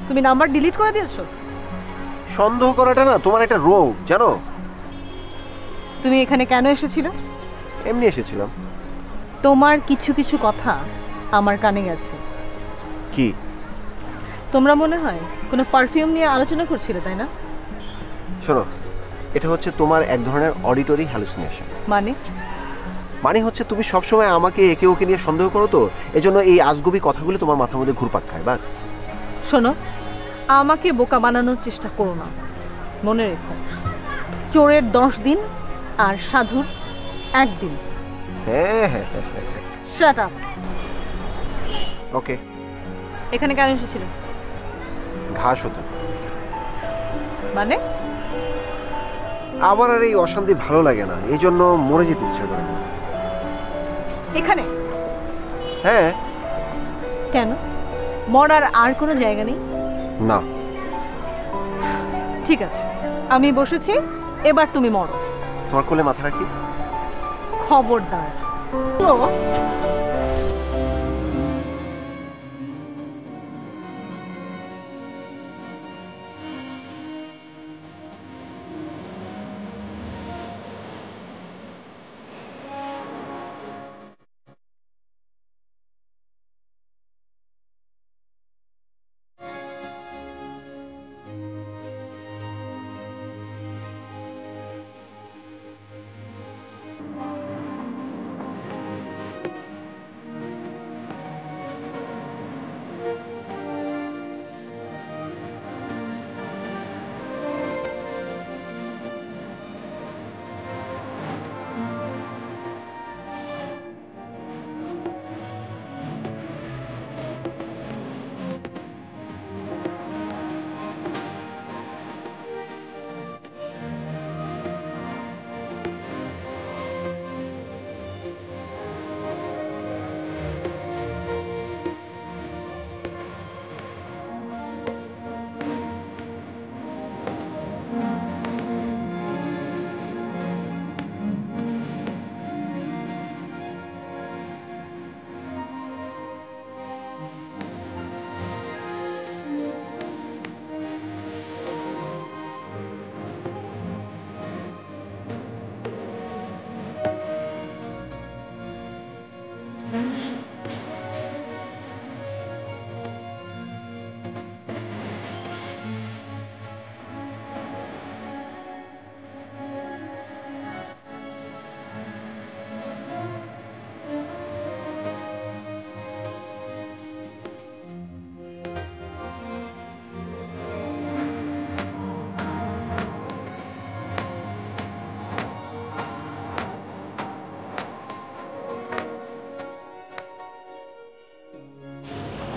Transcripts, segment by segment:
তুমি number delete করে দিয়েছো? সন্দেহ করাটা না তোমার একটা রোগ, জানো? তুমি এখানে কেন এসেছিলে? এমনি এসেছিলাম। তোমার কিছু কিছু কথা আমার কানে গেছে। কি? তোমরা মনে হয় কোনো পারফিউম নিয়ে আলোচনা করছিলে, তাই না? শোনো, এটা হচ্ছে তোমার এক ধরনের অডিটরি হ্যালুসিনেশন। মানে হচ্ছে তুমি সবসময় আমাকে একে ওকে নিয়ে সন্দেহ করো, তো এজন্য এই আজগুবি কথাগুলো তোমার মাথার মধ্যে ঘুরপাক খায়, বাস। শোনো, আমাকে বোকা বানানোর চেষ্টা করো না। মনে রেখো, চোরের 10 দিন আর সাধুর 1 দিন। হ্যাঁ, শাট আপ। ওকে। এখানে কেন এসেছিলে? ঘাস হতে। মানে? আমার আর এই অশান্তি ভালো লাগে না, এই জন্য মরে যেতে ইচ্ছে করে। এখানে? হ্যাঁ। কেন? মরার আর কোনো জায়গা নেই? না। ঠিক আছে, আমি বসেছি, এবার তুমি মরো। তোমার কোলে মাথা রাখি। খবরদার।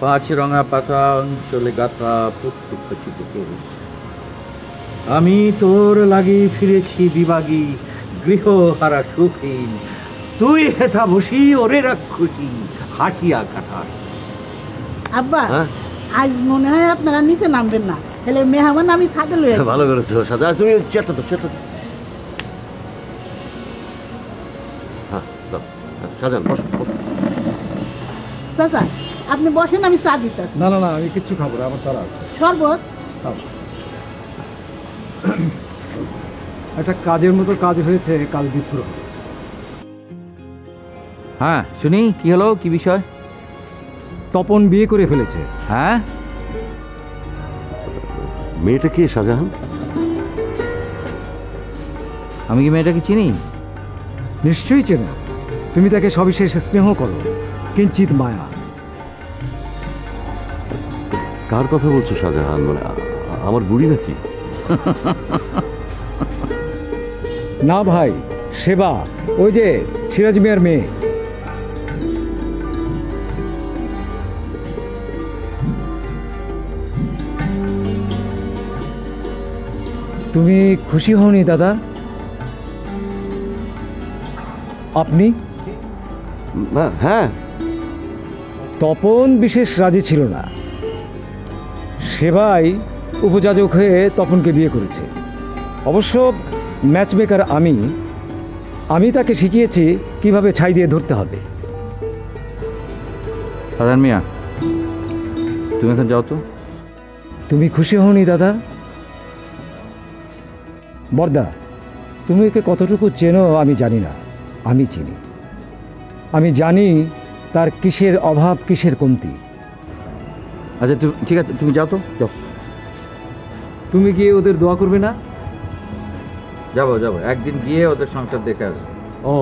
পাঁচ রঙা পাতা অঞ্চলে গাথা প্রত্যেক চিঠি। আমি তোর লাগি ফিরেছি বিভাগী, গৃহহারা সুখীন, তুই হেথা বসি ওরে রাক্ষসী হাটিয়া কাটা। আব্বা, আজ মনে হয় আপনারা নিচে নামবেন না, তাহলে মেহমান আমি ছাদে লয়ে যাই। ভালো করেছো সাদা, তুমি চেষ্টা তো হ্যাঁ দাও, সাজান বস। চাচা আপনি বসেন, আমি চা দিতেছি। না না না, আমি কিচ্ছু খাবো না, আমার তারা আছে। শরবত? একটা কাজের মতো কাজ হয়েছে, কাল বিপুর হবে। হ্যাঁ শুনি, কি হলো, কি বিষয়? তপন বিয়ে করে ফেলেছে। হ্যাঁ? মেয়েটা কে শাহজাহান? আমি কি মেয়েটাকে চিনি? নিশ্চয়ই চেনো, তুমি তাকে সবিশেষ স্নেহ করো, কিঞ্চিত মায়া। কার কথা বলছো শাহজাহান? মানে আমার বুড়ি নাকি? না ভাই, সেবা, ওই যে সিরাজ মিয়ার মেয়ে। তুমি খুশি হওনি দাদা? আপনি? হ্যাঁ। তপন বিশেষ রাজি ছিল না, সেবাই উপযাজক হয়ে তপনকে বিয়ে করেছে। অবশ্য ম্যাচ মেকার আমি তাকে শিখিয়েছি কিভাবে ছাই দিয়ে ধরতে হবে। সাজান মিয়া, তুমি এখন যাও তো। তুমি খুশি হওনি দাদা? বর্দা, তুমি একে কতটুকু চেনো আমি জানি না, আমি চিনি। আমি জানি তার কিসের অভাব, কিসের কমতি। আচ্ছা ঠিক আছে, তুমি যাও তো, যাও। তুমি গিয়ে ওদের দোয়া করবে না? যাবো যাবো, একদিন গিয়ে ওদের সংসার দেখে আসবো। ও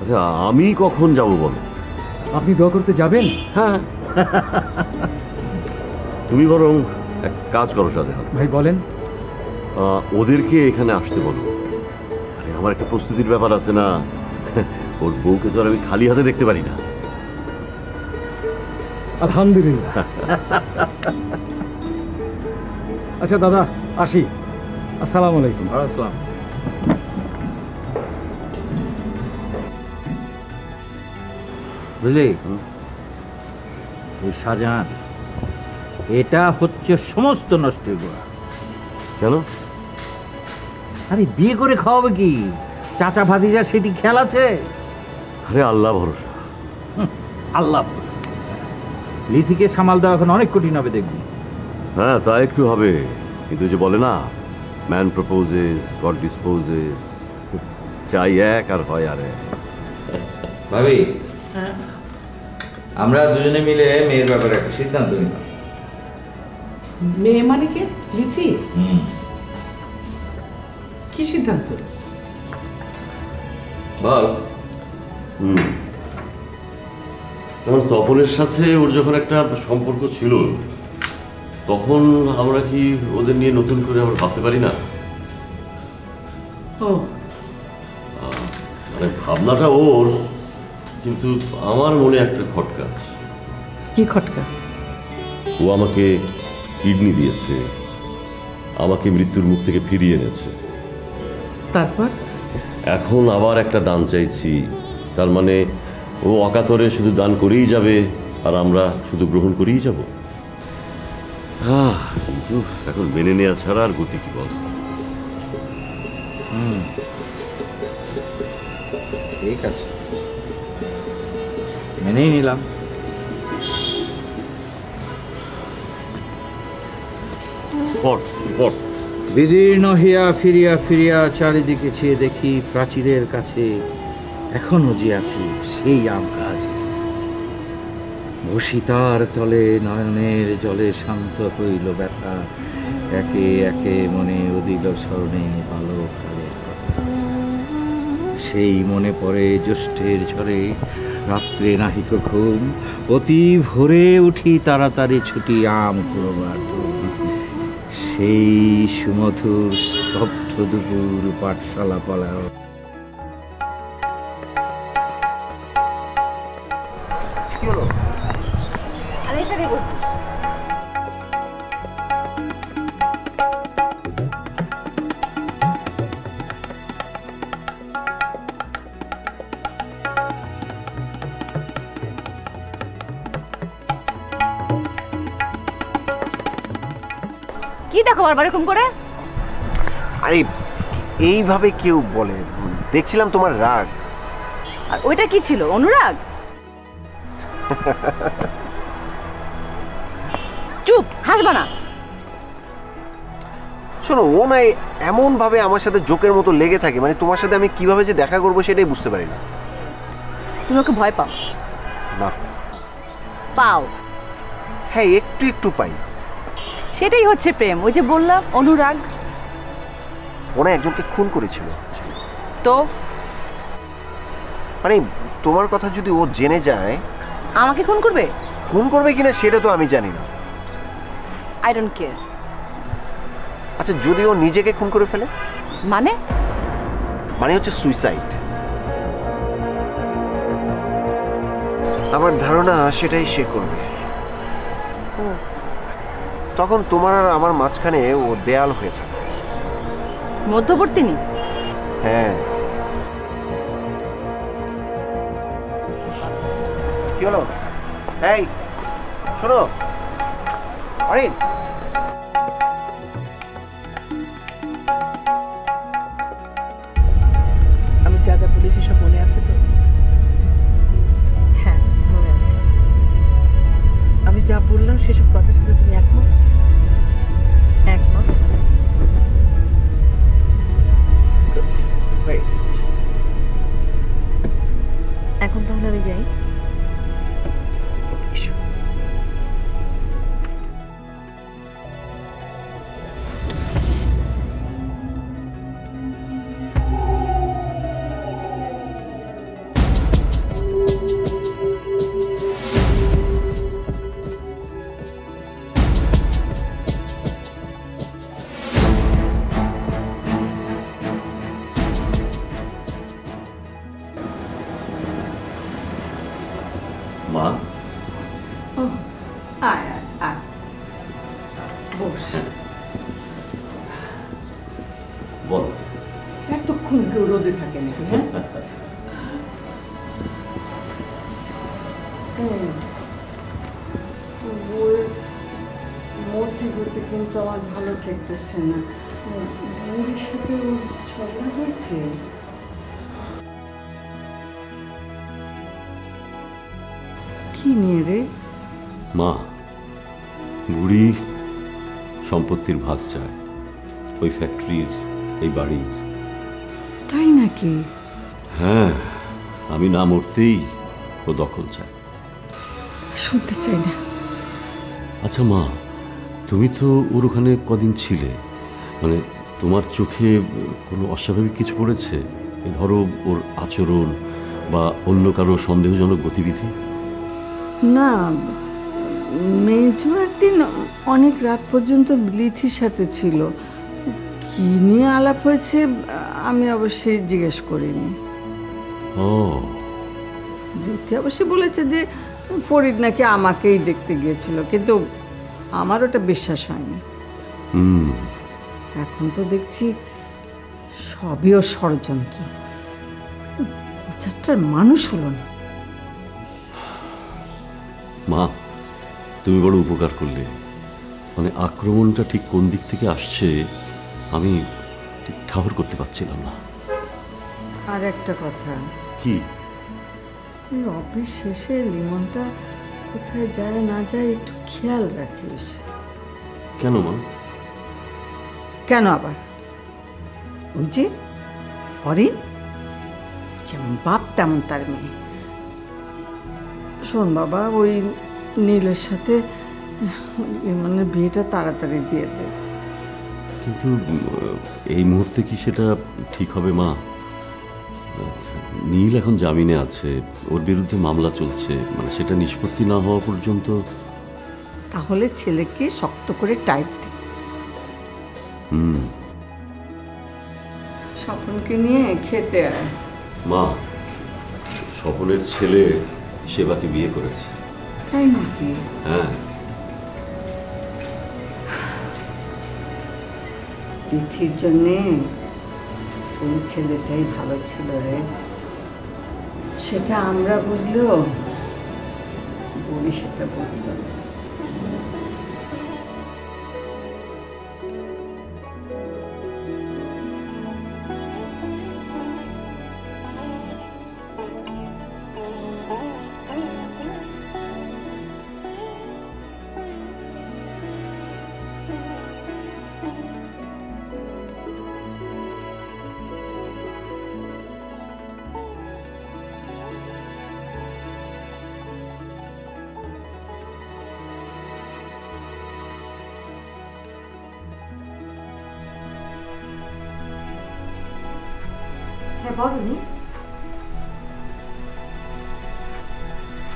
আচ্ছা, আমি কখন যাব বলো? আপনি দোয়া করতে যাবেন? হ্যাঁ। তুমি বরং এক কাজ করো শাহজাহান ভাই বলেন। ওদেরকে এখানে আসতে বলো। আরে আমার একটা প্রস্তুতির ব্যাপার আছে না, ওর বউকে তো আর আমি খালি হাতে দেখতে পারি না। আলহামদুলিল্লাহ। আচ্ছা দাদা, আসি। আসসালামু আলাইকুম। আসসালাম। বুঝলি, এই শাহজাহান এটা হচ্ছে সমস্ত নষ্টের গোড়া। কেন? আরে বিয়ে করে খাওয়াবে কি? চাচা ভাতিজা সেটি খেয়াল আছে? আরে আল্লাহ ভরসা। আল্লাহ, লিথিকে সামাল দেওয়া এখন অনেক কঠিন হবে দেখবি। হ্যাঁ তা একটু হবে, কিন্তু যে বলে না, ম্যান প্রপোজেস গড ডিসপোজেস, চাই এক আর হয় আর এক। ভাবি, আমরা দুজনে মিলে মেয়ের ব্যাপারে একটা সিদ্ধান্ত নিলাম। মেয়ে মানে কে? লিথি? কি সিদ্ধান্ত? বল। আমার তপনের সাথে ওর যখন একটা সম্পর্ক ছিল, তখন আমরা কি ওদের নিয়ে নতুন করে আবার ভাবতে পারি না? ও মানে ভাবনাটা ওর, কিন্তু আমার মনে একটা খটকা আছে। কি খটকা? ও আমাকে কিডনি দিয়েছে, আমাকে মৃত্যুর মুখ থেকে ফিরিয়ে এনেছে। তারপর? এখন আবার একটা দান চাইছি, তার মানে ও অকাতরে শুধু দান করেই যাবে আর আমরা শুধু গ্রহণ করেই যাব? কিন্তু এখন মেনে নেওয়া ছাড়া আর গতি কি বল? ঠিক আছে, মেনেই নিলাম। বিদীর্ণ হিয়া ফিরিয়া ফিরিয়া চারিদিকে চেয়ে দেখি, প্রাচীরের কাছে এখনো যে আছে সেই আম গাছ। বসিতার তলে নয়নের জলে শান্ত হইল ব্যথা, একে একে মনে উদিল স্মরণে বালককালের কথা। সেই মনে পড়ে জ্যৈষ্ঠের ঝড়ে, রাত্রে নাহিক ঘুম, অতি ভোরে উঠি তাড়াতাড়ি ছুটি আম কুড়োবার ধুম। সেই সুমধুর স্তব্ধ দুপুর পাঠশালা পালাও। কি হলো? আমি এখানে বসি। কি দেখো বারবার এরকম করে? আরে এইভাবে কেউ বলে? দেখছিলাম তোমার রাগ। আর ওইটা কি ছিল? অনুরাগ? চুপ, হাসবা না। শোনো, ও না এমন ভাবে আমার সাথে জোকের মতো লেগে থাকে, মানে তোমার সাথে আমি কিভাবে যে দেখা করবো সেটাই বুঝতে পারি না। তুমি ওকে ভয় পাও? না। পাও? হ্যাঁ, একটু একটু পাই। সেটাই হচ্ছে প্রেম। ওই যে বললাম, অনুরাগ। ওনা একজনকে খুন করেছিল। তো মানে তোমার কথা যদি ও জেনে যায়, আমাকে খুন করবে? খুন করবে কিনা সেটা তো আমি জানি না। I don't care. আচ্ছা, যদি ও নিজেকে খুন করে ফেলে? মানে? মানে হচ্ছে সুইসাইড। আমার ধারণা সেটাই সে করবে। তখন তোমার আর আমার মাঝখানে ও দেয়াল হয়ে থাকে। মধ্যবর্তী? হ্যাঁ। কি হলো? এই শোনো অরিন, আমি যা যা বলেছি সব মনে আছে তো? হ্যাঁ, মনে আছে। আমি যা বললাম সেসব কথার সাথে তুমি একমত? বস। বল। এতক্ষণ কেউ রোদে থাকে নাকি? হ্যাঁ, বইয়ের মধ্যে ঘুরতে কিন্তু আমার ভালো ঠেকতেছে না। বুড়ির সাথে ওর ঝগড়া হয়েছে। কি নিয়ে রে? মা, বুড়ি সম্পত্তির ভাগ চায়, ওই ফ্যাক্টরির, এই বাড়ির। তাই নাকি? হ্যাঁ, আমি না মরতেই ও দখল চায়। শুনতে চাই না। আচ্ছা মা, তুমি তো ওর ওখানে কদিন ছিলে, মানে তোমার চোখে কোনো অস্বাভাবিক কিছু পড়েছে? ধরো ওর আচরণ বা অন্য কারো সন্দেহজনক গতিবিধি? না, মেজো একদিন অনেক রাত পর্যন্ত লিথির সাথে ছিল। কি নিয়ে আলাপ হয়েছে আমি অবশ্যই জিজ্ঞেস করিনি। ও, লিথি অবশ্যই বলেছে যে ফরিদ নাকি আমাকেই দেখতে গিয়েছিল, কিন্তু আমার ওটা বিশ্বাস হয়নি। এখন তো দেখছি সবই ওর ষড়যন্ত্র। 50টার মানুষ হলো না। মা, তুমি বড় উপকার করলে। মানে আক্রমণটা ঠিক কোন দিক থেকে আসছে আমি ঠিক ঠাহর করতে পারছিলাম না। আর একটা কথা, কি? এই অফিস শেষে লিমনটা কোথায় যায় না যায় একটু খেয়াল রাখিস। কেন মা? কেন আবার? ওই যে হরিণ, যেমন বাপ তেমন তার মেয়ে। শোন বাবা, ওই নীলের সাথে লিমনের বিয়েটা তাড়াতাড়ি দিয়ে দে। কিন্তু এই মুহূর্তে কি সেটা ঠিক হবে মা? নীল এখন জামিনে আছে, ওর বিরুদ্ধে মামলা চলছে, মানে সেটা নিষ্পত্তি না হওয়া পর্যন্ত। তাহলে ছেলেকে শক্ত করে টাইট দে। স্বপনকে নিয়ে খেতে আয়। মা, স্বপনের ছেলে সেবাকে বিয়ে করেছে। তাই নাকি? হ্যাঁ। তিথির জন্যে ওই ছেলেটাই ভালো ছিল রে। সেটা আমরা বুঝলেও বুড়ি সেটা বুঝলো না। হ্যাঁ বলুন।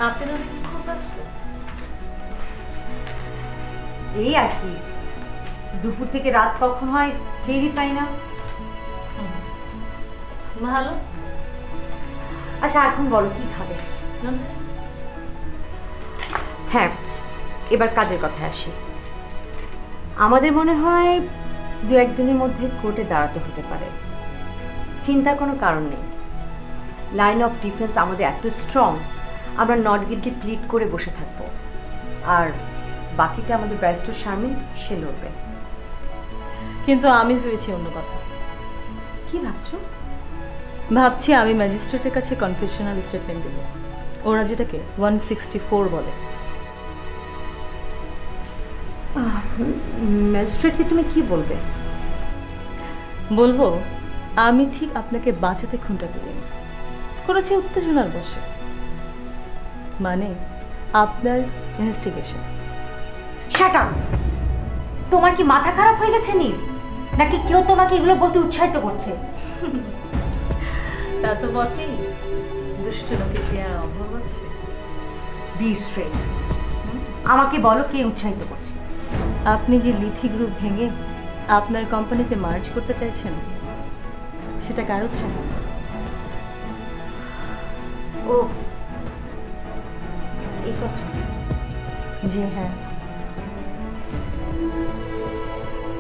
আপনার অনেক খুব আসছে এই আর কি, দুপুর থেকে রাত কখন হয় টেরই পাই না। ভালো। আচ্ছা এখন বলো কি খাবে? হ্যাঁ, এবার কাজের কথা আসি। আমাদের মনে হয় 2-1 দিনের মধ্যে কোর্টে দাঁড়াতে হতে পারে। চিন্তার কোনো কারণ নেই। লাইন অফ ডিফেন্স আমাদের এত স্ট্রং, আমরা নট গিলটি প্লিড করে বসে থাকবো, আর বাকিটা আমাদের ব্যারিস্টার শারমিন, সে লড়বে। কিন্তু আমি ভেবেছি অন্য কথা। কি ভাবছো? ভাবছি আমি ম্যাজিস্ট্রেটের কাছে কনফেশনাল স্টেটমেন্ট দেব, ওরা যেটাকে 164 বলে। ম্যাজিস্ট্রেটকে তুমি কি বলবে? বলবো আমি ঠিক আপনাকে বাঁচাতে খুনটা দিইনি, করেছি উত্তেজনার বসে, মানে আপনার ইনভেস্টিগেশন। Shut up! তোমার কি মাথা খারাপ হয়ে গেছে নীল, নাকি কেউ তোমাকে এগুলো বলতে উৎসাহিত করছে? তা তো বটেই, দুষ্ট লোকে কি আর অভাব আছে? বি স্ট্রেট, আমাকে বলো কে উৎসাহিত করছে? আপনি যে লিথি গ্রুপ ভেঙে আপনার কোম্পানিতে মার্জ করতে চাইছেন, সেটা কার উৎসাহ? ও এই কথা। জি হ্যাঁ,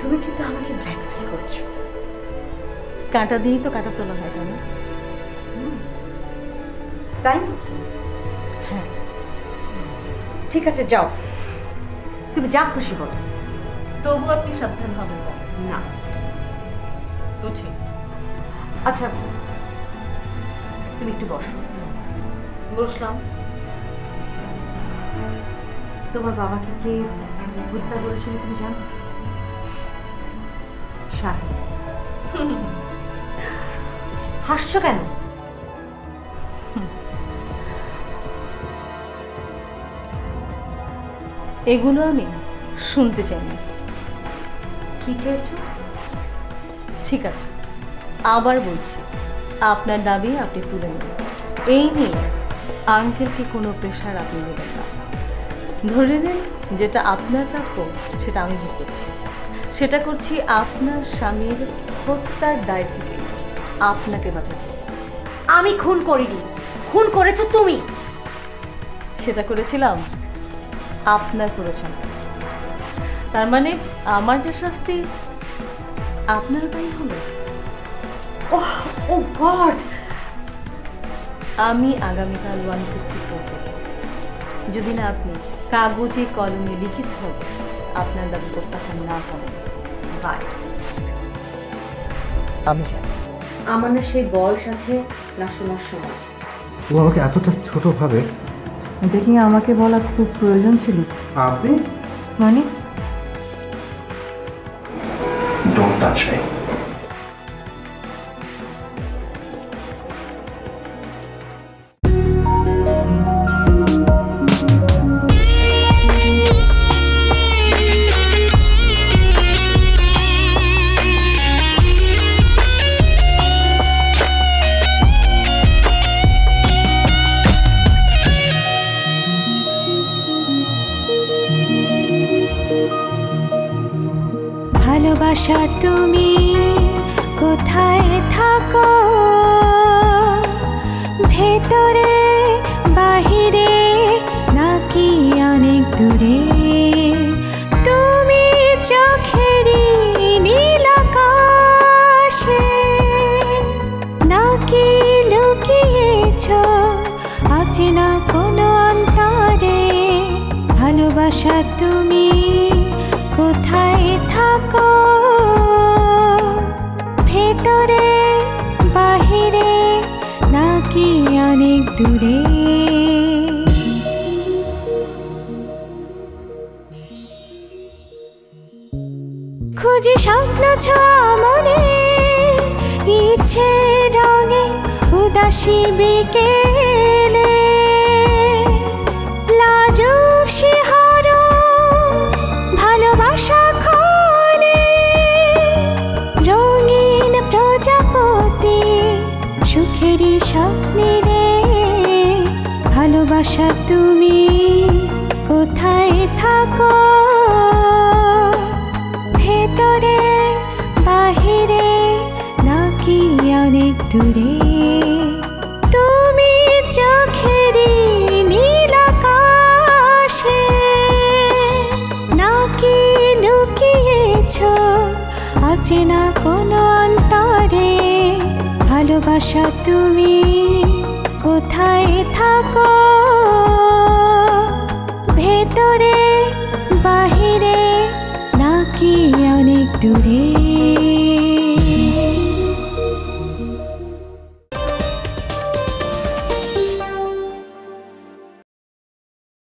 তুমি কিন্তু আমাকে ব্ল্যাকমেল করছো। কাঁটা দিয়েই তো কাঁটা তোলা হয়, তাই না? তাই নাকি? হ্যাঁ। ঠিক আছে, যাও, তুমি যা খুশি বলো। তবু আপনি সাবধান হবেন না। উঠে। আচ্ছা, তুমি একটু বসো। বসলাম। তোমার বাবাকে কে হত্যা করেছিল তুমি জানো? শাহিদ। হাসছো কেন? এগুলো আমি শুনতে চাইনি। কি চেয়েছো? ঠিক আছে, আবার বলছি, আপনার দাবি আপনি তুলে নেবেন। এই নিয়ে আঙ্কেলকে কোনো প্রেশার আপনি নেবেন না। ধরে নিন যেটা আপনার প্রাপ্য সেটা আমি ভোগ করছি। সেটা করছি আপনার স্বামীর হত্যার দায় থেকে আপনাকে বাঁচাতে। আমি খুন করিনি, খুন করেছো তুমি। সেটা করেছিলাম আপনার করেছেন। তার মানে আমার যে শাস্তি আপনারও তাই হলো। ওহ ও গড! আমি আগামীকাল 164 করব। যদি না আপনি কাগজে কলমে লিখিতভাবে আপনার দাবি প্রত্যাখ্যান না করেন। বাই। আমি জানি আমার না সেই বয়স আছে না শোনার সময়। ও আমাকে এতটা ছোট ভাবে। এটা কি আমাকে বলা খুব প্রয়োজন ছিল? আপনি মানে ডোন্ট টাচ মি। ভালোবাসা তুমি কোথায় থাকো, ভেতরে বাহিরে নাকি অনেক দূরে? তুমি চোখেরই নীল আকাশে নাকি লুকিয়েছো অচেনা কোনো অন্তরে? ভালোবাসা তুমি কোথায় থাকো, ভেতরে বাহিরে নাকি অনেক দূরে? খুঁজি স্বপ্ন ছোঁয়া মনে, ইচ্ছে রঙে উদাসী বিকেলে, লাজুক শিহরণ ভালোবাসা খোলে, রঙিন প্রজাপতি সুখেরই স্বপ্নে রে। ভালোবাসা তুমি কোথায় থাকো, ভেতরে বাহিরে নাকি অনেক দূরে? তুমি চোখেরই নীল আকাশে নাকি লুকিয়েছো অচেনা কোনো অন্তরে? ভালোবাসা তুমি কোথায় থাকো, ভেতরে বাহিরে নাকি অনেক দূরে?